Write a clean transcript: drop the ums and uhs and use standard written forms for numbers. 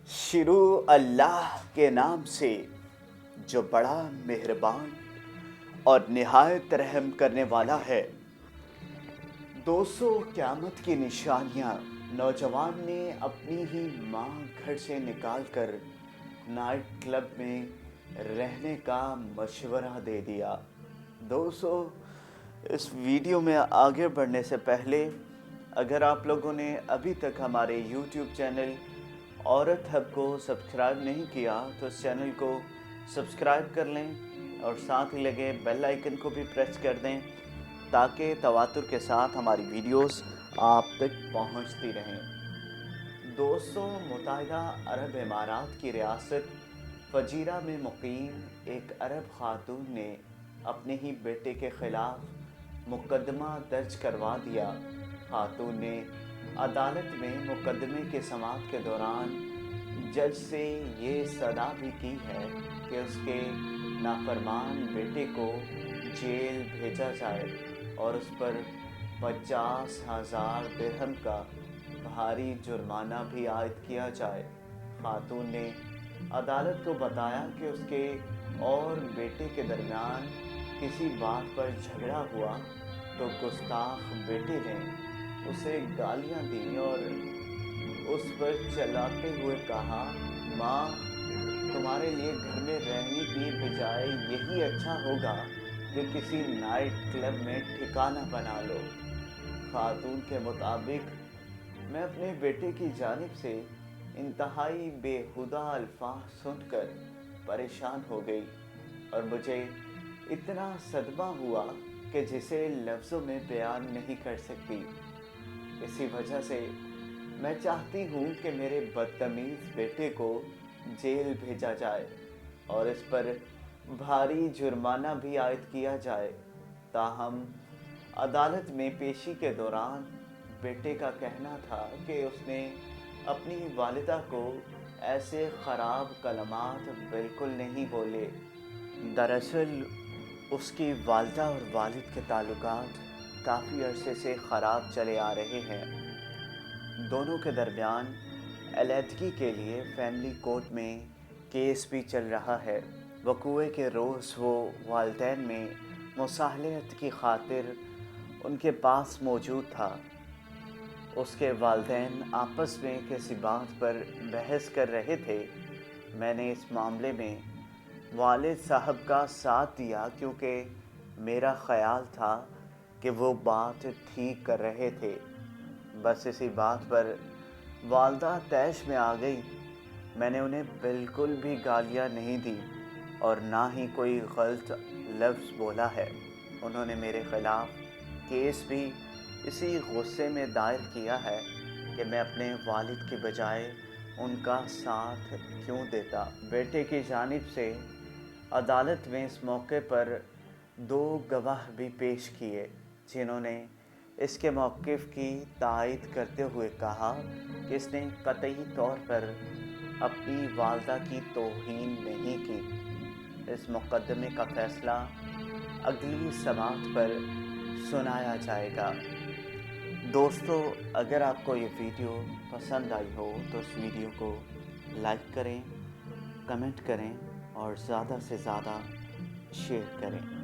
शुरू अल्लाह के नाम से जो बड़ा मेहरबान और निहायत रहम करने वाला है। दोस्तों, क़यामत की निशानियाँ नौजवान ने अपनी ही माँ घर से निकाल कर नाइट क्लब में रहने का मशवरा दे दिया। दोस्तों, इस वीडियो में आगे बढ़ने से पहले अगर आप लोगों ने अभी तक हमारे YouTube चैनल औरत हब को सब्सक्राइब नहीं किया तो इस चैनल को सब्सक्राइब कर लें और साथ ही लगे बेल आइकन को भी प्रेस कर दें ताकि तवातुर के साथ हमारी वीडियोस आप तक पहुंचती रहें। दोस्तों, मुत्तहिदा अरब इमारात की रियासत फजीरा में मुकीम एक अरब खातून ने अपने ही बेटे के ख़िलाफ़ मुकदमा दर्ज करवा दिया। खातून ने अदालत में मुकदमे के समाअत के दौरान जज से ये सदा भी की है कि उसके नाफरमान बेटे को जेल भेजा जाए और उस पर 50,000 दिरहम का भारी जुर्माना भी आयद किया जाए। खातून ने अदालत को बताया कि उसके और बेटे के दरमियान किसी बात पर झगड़ा हुआ तो गुस्ताख बेटे ने उसे गालियां दी और उस पर चलाते हुए कहा, माँ, तुम्हारे लिए घर में रहने की बजाय यही अच्छा होगा कि किसी नाइट क्लब में ठिकाना बना लो। खातून के मुताबिक मैं अपने बेटे की जानिब से इंतहाई बेहुदा अल्फाज सुनकर परेशान हो गई और मुझे इतना सदमा हुआ कि जिसे लफ्ज़ों में बयान नहीं कर सकती। इसी वजह से मैं चाहती हूँ कि मेरे बदतमीज़ बेटे को जेल भेजा जाए और इस पर भारी जुर्माना भी आयद किया जाए। ताहम अदालत में पेशी के दौरान बेटे का कहना था कि उसने अपनी वालिदा को ऐसे ख़राब कलमात बिल्कुल नहीं बोले। दरअसल उसकी वालिदा और वालिद के ताल्लुकात काफ़ी अरसे से ख़राब चले आ रहे हैं। दोनों के दरमियान अलहदगी के लिए फैमिली कोर्ट में केस भी चल रहा है। वक़ूए के रोज़ वो वालिदैन में मुसाहलत की खातिर उनके पास मौजूद था। उसके वालिदैन आपस में किसी बात पर बहस कर रहे थे। मैंने इस मामले में वालिद साहब का साथ दिया क्योंकि मेरा ख़याल था कि वो बात ठीक कर रहे थे। बस इसी बात पर वालिदा तैश में आ गई। मैंने उन्हें बिल्कुल भी गालियाँ नहीं दी और ना ही कोई गलत लफ्ज़ बोला है। उन्होंने मेरे ख़िलाफ़ केस भी इसी गुस्से में दायर किया है कि मैं अपने वालिद के बजाय उनका साथ क्यों देता। बेटे की जानिब से अदालत में इस मौके पर 2 गवाह भी पेश किए जिन्होंने इसके मौक़िफ़ की तायीद करते हुए कहा कि इसने कतई तौर पर अपनी वालिदा की तौहीन नहीं की। इस मुक़दमे का फ़ैसला अगली समाअत पर सुनाया जाएगा। दोस्तों, अगर आपको ये वीडियो पसंद आई हो तो इस वीडियो को लाइक करें, कमेंट करें और ज़्यादा से ज़्यादा शेयर करें।